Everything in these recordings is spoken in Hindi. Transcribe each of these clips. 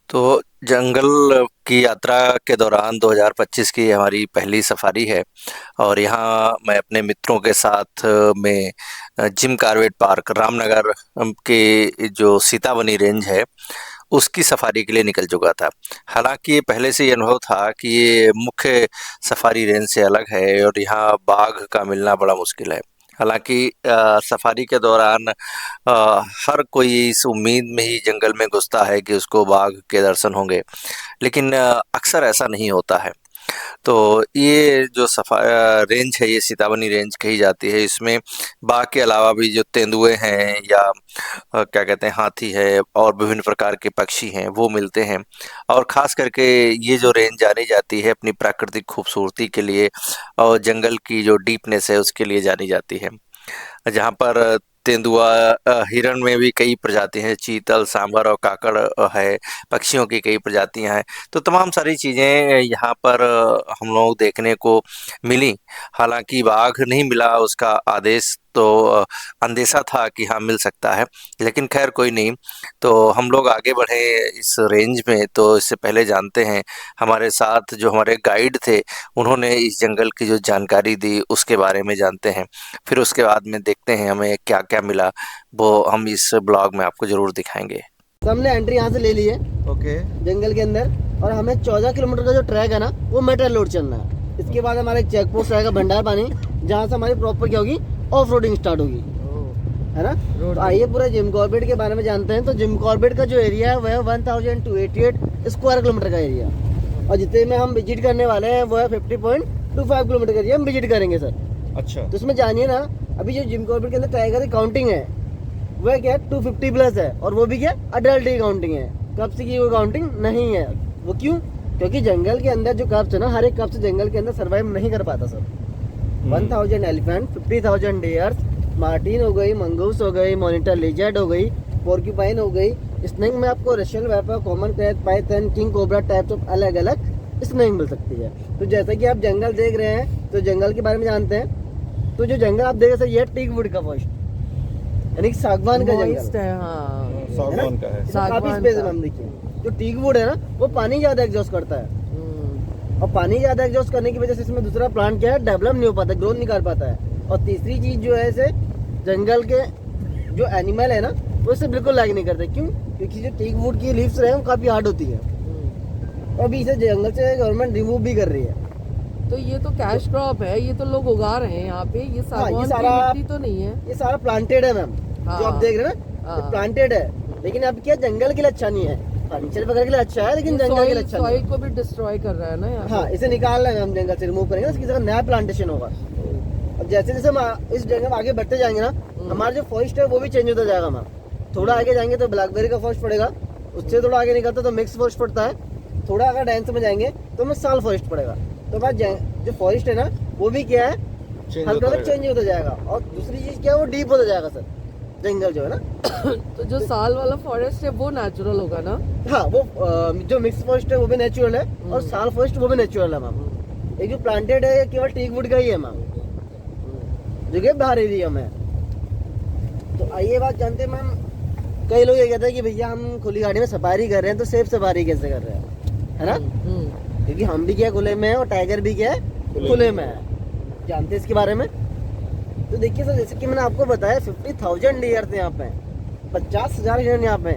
तो जंगल की यात्रा के दौरान 2025 की हमारी पहली सफारी है और यहाँ मैं अपने मित्रों के साथ में जिम कॉर्बेट पार्क रामनगर के जो सीतावनी रेंज है उसकी सफारी के लिए निकल चुका था। हालांकि ये पहले से ही अनुभव था कि ये मुख्य सफारी रेंज से अलग है और यहाँ बाघ का मिलना बड़ा मुश्किल है। हालांकि सफारी के दौरान हर कोई इस उम्मीद में ही जंगल में घुसता है कि उसको बाघ के दर्शन होंगे, लेकिन अक्सर ऐसा नहीं होता है। तो ये जो रेंज है, ये सीतावनी रेंज कही जाती है। इसमें बाघ के अलावा भी जो तेंदुए हैं या क्या कहते हैं हाथी है और विभिन्न प्रकार के पक्षी हैं वो मिलते हैं। और ख़ास करके ये जो रेंज जानी जाती है अपनी प्राकृतिक खूबसूरती के लिए और जंगल की जो डीपनेस है उसके लिए जानी जाती है। जहाँ पर तेंदुआ, हिरण में भी कई प्रजाति हैं, चीतल, सांभर और काकड़ है, पक्षियों की कई प्रजातियां हैं। तो तमाम सारी चीज़ें यहाँ पर हम लोग देखने को मिली। हालांकि बाघ नहीं मिला, उसका आदेश तो अंदेशा था कि हाँ मिल सकता है, लेकिन खैर कोई नहीं। तो हम लोग आगे बढ़े इस रेंज में। तो इससे पहले जानते हैं हमारे साथ जो हमारे गाइड थे उन्होंने इस जंगल की जो जानकारी दी उसके बारे में जानते हैं। फिर उसके बाद में देखते हैं हमें क्या-क्या मिला, वो हम इस ब्लॉग में आपको ज़रूर दिखाएँगे। तो हमने एंट्री यहाँ से ले ली है ओके। जंगल के अंदर, और हमें 14 किलोमीटर का जो ट्रैक है ना वो मेटल रोड चलना है। इसके बाद हमारा एक चेक पोस्ट रहेगा भंडार पानी, जहाँ से हमारी प्रॉपर क्या होगी, ऑफ रोडिंग स्टार्ट होगी, है ना। तो आइए पूरे जिम कॉर्बेट के बारे में जानते हैं। तो जिम कॉर्बेट का जो एरिया है वह 1288 स्क्वायर किलोमीटर का एरिया, और जितने में हम विजिट करने वाले हैं वो है 50.25 किलोमीटर का एरिया हम विजिट करेंगे सर। अच्छा। तो इसमें जानिए ना, अभी जो जिम कॉर्बेट के अंदर टाइगर की काउंटिंग है वह क्या है 250 प्लस है, और वो भी क्या अडल्ट की काउंटिंग है, कप्स की वो काउंटिंग नहीं है। वो क्यों? क्योंकि जंगल के अंदर जो कप्स है ना, हर एक कप्स जंगल के अंदर सर्वाइव नहीं कर पाता सर। 1000 एलिफेंट, 50,000 डियर्स, मार्टिन हो गई, मंगूस हो गई, मॉनिटर लिजर्ड हो गई, पोर्क्यूपाइन हो गई, स्नेक में आपको Russian viper, common krait, python, king cobra types of अलग अलग स्नेक मिल सकती है। तो जैसा कि आप जंगल देख रहे हैं, तो जंगल के बारे में जानते हैं। तो जो जंगल आप देख रहे हैं ये टीक वुड का फॉरेस्ट, यानी सागवान का जंगल है। हाँ, सागवान का है। काफी स्पेस है। हम देखिए जो टीक वुड है ना वो पानी ज्यादा एग्जॉस्ट करता है, और पानी ज्यादा एग्जॉस्ट करने की वजह से इसमें दूसरा प्लांट क्या है, डेवलप नहीं हो पाता, ग्रोथ नहीं कर पाता है। और तीसरी चीज जो है इसे जंगल के जो एनिमल है ना वो इससे बिल्कुल लाइक नहीं करते। क्यों? क्योंकि जो टीक वुड की लीव्स रहे वो काफी हार्ड होती है, और अभी इसे जंगल से गवर्नमेंट रिमूव भी कर रही है। तो ये तो कैश क्रॉप है, ये तो लोग उगा रहे हैं यहाँ पे। ये सागवान ये की सारा मिट्टी तो नहीं है, ये सारा प्लांटेड है मैम। जो आप देख रहे हैं ना ये प्लांटेड है, लेकिन अब क्या जंगल के लिए अच्छा नहीं है, फर्नीचर वगैरह के लिए अच्छा है, लेकिन जंगल के लिए अच्छा नहीं है। सॉइल को भी डिस्ट्रॉय कर रहा है ना यहाँ। हाँ, इसे निकाल रहे हैं हम, जंगल से रिमूव करेंगे, इसकी जगह नया प्लांटेशन होगा। अब जैसे जैसे हम इस जंगल में आगे बढ़ते जाएंगे ना, हमारा जो फॉरेस्ट है वो भी चेंज होता जाएगा मैम। थोड़ा आगे जाएंगे तो ब्लैकबेरी का फॉरेस्ट पड़ेगा, उससे थोड़ा आगे निकलता तो मिक्स फॉरेस्ट पड़ता है, थोड़ा अगर डेंस में जाएंगे तो हमें साल फॉरेस्ट पड़ेगा। तो हमारा जो फॉरेस्ट है ना वो भी क्या है, हल्का चेंज होता जाएगा। और दूसरी चीज क्या है, वो डीप होता जाएगा सर जंगल जो है ना। तो जो साल वाला फॉरेस्ट है वो नेचुरल होगा ना। हाँ, वो जो मिक्स फॉरेस्ट है वो भी नेचुरल है, और साल फॉरेस्ट वो भी नेचुरल है मैम। एक जो प्लांटेड है केवल टीक वुड का ही है मैम, जो कि बाहर एरिया में। तो आइए बात जानते हैं मैम। कई लोग ये कहते हैं कि भैया हम खुली गाड़ी में सफारी कर रहे हैं तो सेफ सफारी कैसे कर रहे हैं, है ना। क्योंकि हम भी क्या खुले में है, और टाइगर भी क्या है खुले में है। जानते हैं इसके बारे में? तो देखिए सर, जैसे कि मैंने आपको बताया 50,000 डियर थे यहाँ पे, 50,000 हिरन यहाँ पे,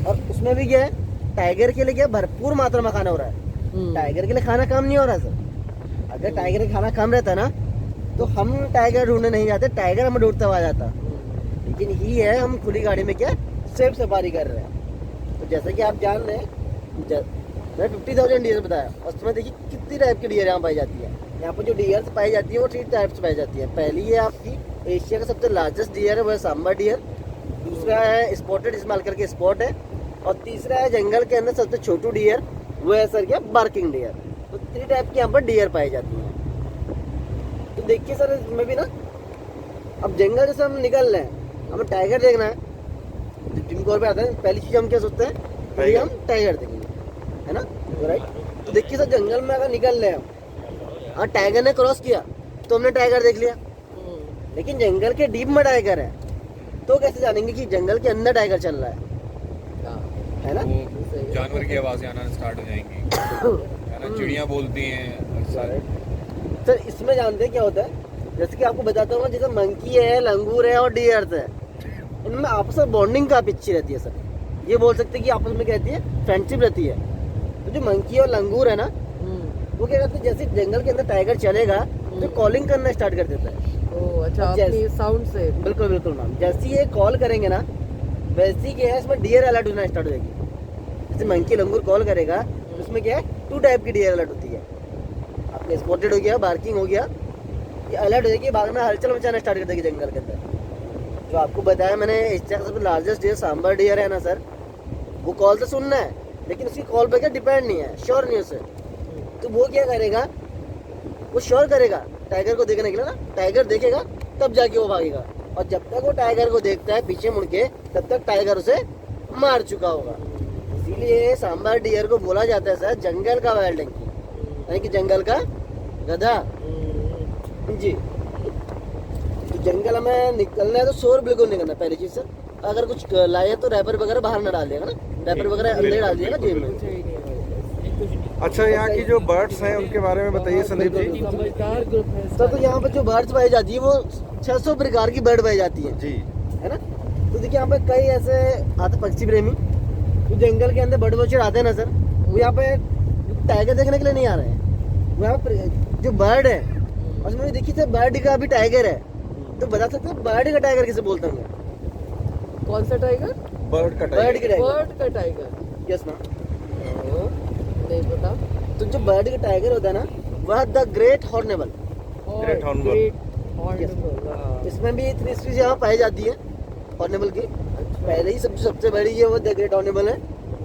और उसमें भी क्या है टाइगर के लिए क्या भरपूर मात्रा में खाना हो रहा है। टाइगर के लिए खाना कम नहीं हो रहा सर। अगर टाइगर का खाना कम रहता ना तो हम टाइगर ढूंढने नहीं जाते, टाइगर हमें ढूंढता हुआ जाता। लेकिन ये है हम खुली गाड़ी में क्या सेफ सफारी कर रहे हैं। तो जैसे कि आप जान रहे हैं, मैं 50,000 डियर बताया, और उसमें देखिए कितनी टाइप की डियर यहाँ पाई जाती है। यहाँ पर जो डियर पाई जाती है वो 3 टाइप्स पाई जाती है। पहली है आपकी एशिया का सबसे लार्जेस्ट डियर है, वो है सांबर डियर। दूसरा है स्पॉटेड, जिसमें हल्का करके स्पॉट है। और तीसरा है जंगल के अंदर सबसे छोटू डियर, वो है सर क्या बार्किंग डियर। तो 3 टाइप की यहाँ पर डियर पाई जाती है। तो देखिए सर इसमें भी ना, अब जंगल जैसे हम निकल रहे हैं, हमें टाइगर देखना है, जिम कॉर्बेट आता है, पहली चीज हम क्या सोचते हैं, पहले हम टाइगर देखेंगे, है ना, राइट। तो देखिए सर जंगल में अगर निकल रहे हैं, और टाइगर ने क्रॉस किया तो हमने टाइगर देख लिया, लेकिन जंगल के डीप में टाइगर है तो कैसे जानेंगे कि जंगल के अंदर टाइगर चल रहा है ना। सही है। जानवर की आवाज़ें आना स्टार्ट हो जाएंगी, है ना, चिड़ियाँ बोलती हैं अक्सर। सर इसमें जानते हैं क्या होता है, जैसे कि आपको बताता हूँ, जैसे मंकी है, लंगूर है और डियर्स है, इनमें आपस में बॉन्डिंग काफ़ी अच्छी रहती है सर। ये बोल सकते हैं कि आपस में कहती है फ्रेंडशिप रहती है। तो जो मंकी और लंगूर है ना, वो क्या करते हैं, जैसे जंगल के अंदर टाइगर चलेगा तो कॉलिंग करना स्टार्ट कर देता है। ओह अच्छा, अब जैसे- अपनी साउंड से। बिल्कुल बिल्कुल मैम, जैसे ही ये कॉल करेंगे ना, वैसे ही क्या है, इसमें डियर अलर्ट होना स्टार्ट हो जाएगी। जैसे मंकी लंगूर कॉल करेगा तो उसमें क्या है, 2 टाइप की डियर अलर्ट होती है। आपने स्पॉटेड हो गया, बार्किंग हो गया, ये अलर्ट हो जाएगी, भागना हलचल मचाना स्टार्ट कर देगी जंगल के अंदर। जो आपको बताया मैंने, एशिया का सबसे लार्जेस्ट डियर सांबर डियर है ना सर, वो कॉल तो सुनना है, लेकिन उसकी कॉल पर क्या डिपेंड नहीं है, श्योर नहीं है उसे। तो वो क्या करेगा, वो श्योर करेगा टाइगर को देखने के लिए ना, टाइगर देखेगा तब जाके वो भागेगा, और जब तक वो टाइगर को देखता है पीछे मुड़ के, तब तक टाइगर उसे मार चुका होगा। इसीलिए सांबर डियर को बोला जाता है सर जंगल का वाइल्ड डंकी, यानी कि जंगल का गधा जी। तो जंगल में निकलना है तो शोर बिल्कुल नहीं करना, पहली चीज सर। अगर कुछ लाए तो रैपर वगैरह बाहर ना डाल दिएगा ना, रैपर वगैरह अंदर डाल दिएगा जेब में। अच्छा, यहाँ की जो बर्ड्स हैं उनके बारे में बताइए संदीप जी। समझदार ग्रुप है सर तो यहाँ पे जो बर्ड्स पाई जाती है वो 600 प्रकार की बर्ड पाई जाती है, जी है ना। तो देखिए यहाँ पे कई ऐसे आते पक्षी प्रेमी जो जंगल के अंदर बर्ड वॉचर आते हैं ना सर, वो यहाँ पे टाइगर देखने के लिए नहीं आ रहे हैं। वो यहाँ पे जो बर्ड है, और उसमें भी देखिए सर बर्ड का भी टाइगर है, तो बता सकते हैं बर्ड का टाइगर किसे बोलते होंगे? कौन सा टाइगर? बर्ड का बर्ड की टाइगर, बर्ड का टाइगर। Yes ma'am. नहीं पता। तो जो बर्ड का टाइगर होता है ना, वह the great hornbill. Great hornbill। Great hornbill, हाँ। इसमें भी 3 स्पीशीज यहाँ पाई जाती है हॉर्नेबल की। पहले ही सबसे बड़ी है वो द ग्रेट हॉर्नेबल है,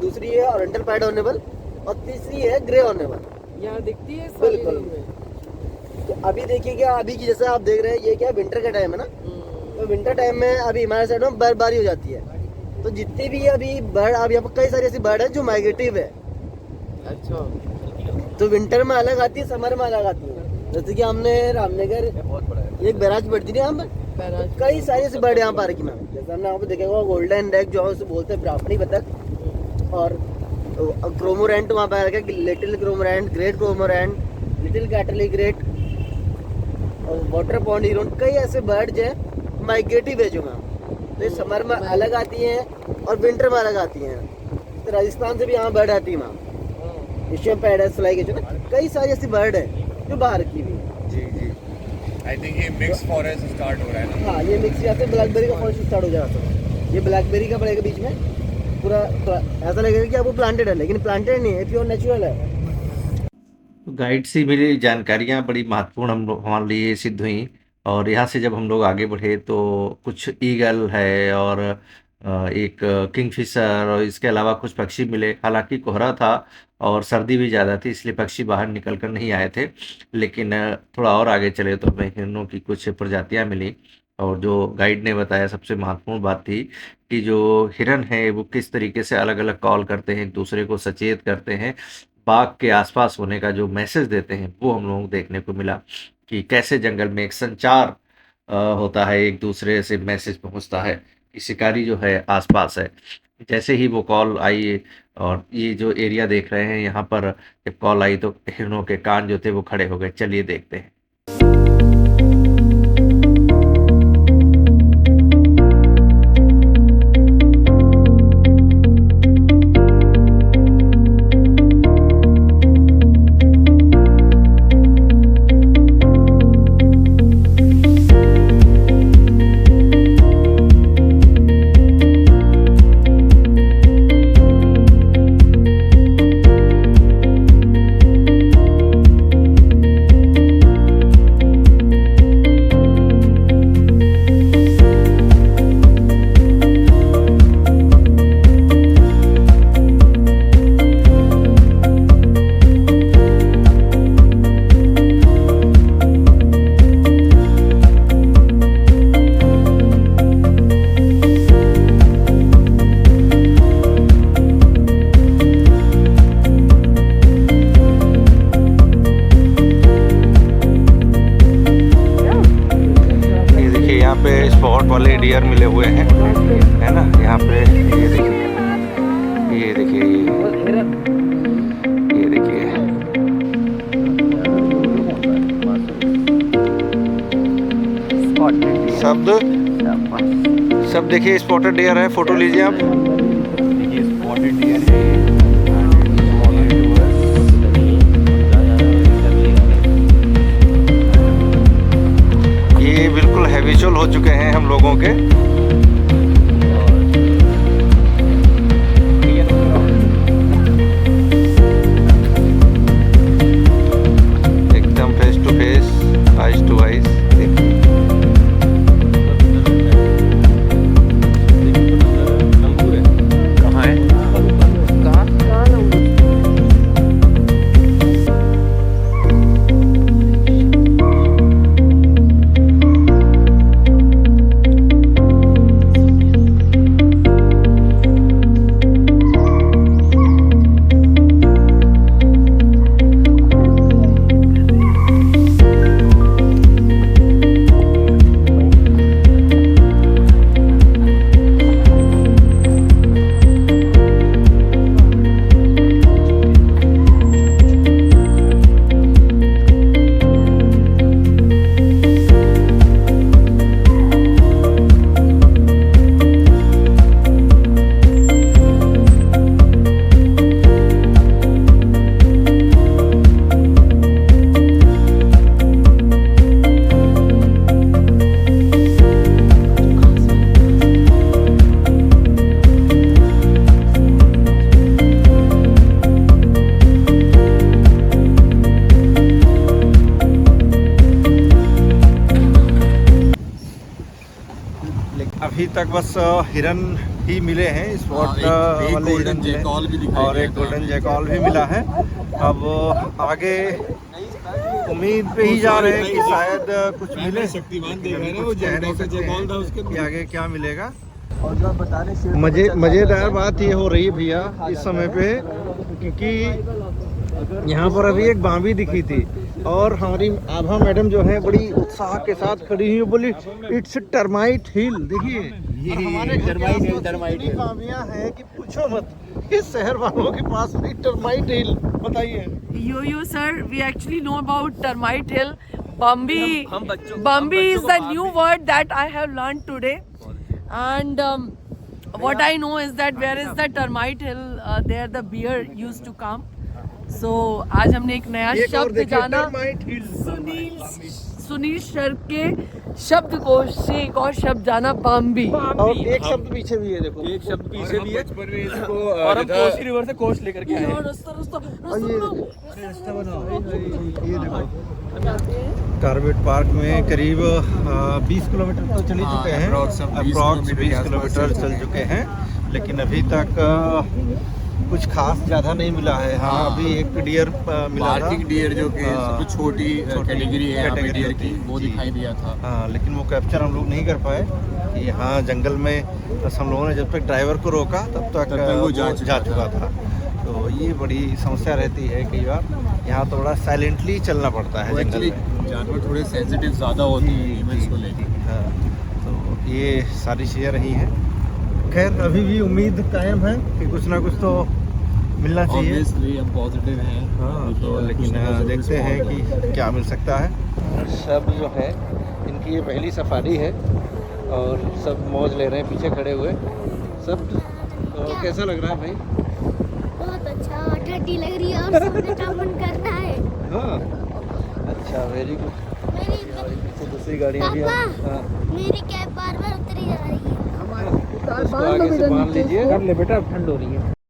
दूसरी है ओरिएंटल पाइड हॉर्नेबल, और तीसरी है ग्रे हॉर्नेबल। यहाँ दिखती है सारी बिल्कुल। रील में। तो अभी देखिए क्या, अभी की जैसा आप देख रहे हैं, ये क्या विंटर का टाइम है ना, तो विंटर टाइम में अभी हमारे साइड में बर्फबारी हो जाती है। तो जितनी भी अभी बर्ड, अब यहाँ पर कई सारी ऐसी बर्ड है जो माइग्रेटिव है। अच्छा, तो विंटर में अलग आती है, समर में अलग आती है। जैसे कि हमने रामनगर एक बैराज पड़ती थी यहाँ पर, पैराज। कई सारी ऐसी बर्ड यहाँ पार्क में, जैसे हमने आपको देखा होगा गोल्डन रेक जो है उसे बोलते हैं ब्राह्मणी बतख, और क्रोमोरेंट वहाँ पर है, लिटिल क्रोमोरेंट, ग्रेट क्रोमोरेंट, लिटिल कैटली ग्रेट, और वाटर पॉन्ड हीरोन, कई ऐसे बर्ड जो है माइग्रेटिव है जो मैम। तो ये समर में अलग आती हैं और विंटर में अलग आती हैं। तो राजस्थान से भी यहाँ बर्ड आती है मैम, एशियन पैराडाइज फ्लाई के जो ना, कई सारी ऐसी बर्ड है जो बाहर की भी है। जी जी। आई थिंक ये मिक्स फॉरेस्ट स्टार्ट हो रहा है ना। हाँ, ये मिक्स यहाँ से ब्लैकबेरी का फॉरेस्ट स्टार्ट हो जाएगा सर। ये ब्लैकबेरी का पड़ेगा बीच में पूरा, ऐसा लगेगा कि आपको प्लांटेड है, लेकिन प्लांटेड नहीं है, प्योर नेचुरल है। तो गाइड से मिली जानकारियाँ बड़ी महत्वपूर्ण हम लोग हमारे लिए सिद्ध हुई। और यहाँ से जब हम लोग आगे बढ़े तो कुछ ईगल है और एक किंगफिशर और इसके अलावा कुछ पक्षी मिले। हालांकि कोहरा था और सर्दी भी ज़्यादा थी, इसलिए पक्षी बाहर निकल कर नहीं आए थे। लेकिन थोड़ा और आगे चले तो हमें हिरणों की कुछ प्रजातियाँ मिली। और जो गाइड ने बताया सबसे महत्वपूर्ण बात थी कि जो हिरन है वो किस तरीके से अलग अलग कॉल करते हैं, एक दूसरे को सचेत करते हैं, बाघ के आसपास होने का जो मैसेज देते हैं वो हम लोगों को देखने को मिला कि कैसे जंगल में एक संचार होता है, एक दूसरे से मैसेज पहुंचता है कि शिकारी जो है आसपास है। जैसे ही वो कॉल आई, और ये जो एरिया देख रहे हैं यहाँ पर जब कॉल आई तो हिरणों के कान जो थे वो खड़े हो गए। चलिए देखते हैं। स्पॉट वाले डियर मिले हुए हैं, है ना। यहाँ पे ये देखिए, ये देखिए, शब्द सब देखिए, स्पॉटेड डियर है, फोटो लीजिए आप। देखिए स्पॉटेड डियर है ये बिल्कुल हैबिचुअल हो चुके हैं हम लोगों के। एकदम face to face, eyes to eyes. कहाँ है? अभी तक बस हिरन ही मिले हैं, स्पॉट एक वाले golden हिरन मिले हैं। जैकॉल भी दिखाई और दिया एक था। गोल्डन जैकॉल भी मिला है। अब आगे उम्मीद पे ही जा रहे हैं कि शायद कुछ मिले। शक्तिमान लेकिन देख रहे अभी हैं ना, वो कुछ कह नहीं सकते जैकॉल था उसके हैं कि आगे क्या मिलेगा। और जो आप बता रहे हैं मज़ेदार बात ये हो रही है भैया इस समय पे, क्योंकि यहाँ पर अभी एक बांबी दिखी थी और हमारी आभा मैडम जो है बड़ी उत्साह के साथ खड़ी हुई, बोली इट्स टर्माइट हिल। देखिए और हमारे टर्माइट हिल बांबियाँ हैं कि पूछो मत। इस शहर वालों के पास भी टर्माइट हिल, बताइए। Yo, sir, we actually know about termite hill. Bambi is the new word that I have learned today. And what I know is that where is the termite hill, there the bear used to come. So आज हमने एक नया एक और शब्द देखिए, जाना। टर्माइट हिल। सुनील सर के शब्दकोश से एक और शब्द जाना, बाम्बी। और एक शब्द पीछे भी है, देखो एक शब्द पीछे भी है। बचपन में इसको और हम कोसी रिवर से कोस लेकर के आए हैं। और ये देखो कार्बेट पार्क में करीब 20 किलोमीटर तो चल ही चुके हैं, अप्रॉक्स 20 किलोमीटर चल चुके हैं, लेकिन अभी तक कुछ खास ज़्यादा नहीं मिला है। हाँ, अभी एक डियर मिला था, आर्टिक डियर जो कि सबसे छोटी कैटेगरी है यहाँ पे कैटेगरी डियर की, होती है। वो जी। दिखाई दिया था। हाँ, लेकिन वो कैप्चर हम लोग नहीं कर पाए कि यहाँ जंगल में बस हम लोगों ने जब तक ड्राइवर को रोका तब तक वो जा जा चुका था। तो ये बड़ी समस्या रहती है कई बार, यहाँ थोड़ा साइलेंटली चलना पड़ता है जंगल एक्चुअली में। जानवर थोड़े सेंसिटिव ज़्यादा होती है इमेज को लेकर। हाँ, तो ये सारी चीज़ें रही हैं। खैर अभी भी उम्मीद कायम है कि कुछ ना कुछ तो मिलना चाहिए। ऑब्वियसली हम पॉजिटिव हैं। हाँ, तो लेकिन देखते हैं कि क्या मिल सकता है। सब जो है इनकी ये पहली सफारी है और सब मौज ले रहे हैं पीछे खड़े हुए सब। तो कैसा लग रहा है भाई? बहुत अच्छा, ठंडी लग रही है और सोने का मन कर रहा है। हाँ, अच्छा, वेरी गुड। मेरी दूसरी गाड़ियाँ भी पापा, मेरी कैब बार बार उतरी जा रही है। उसको आगे से बांध लीजिए। कर ले बेटा, ठंड हो रही है।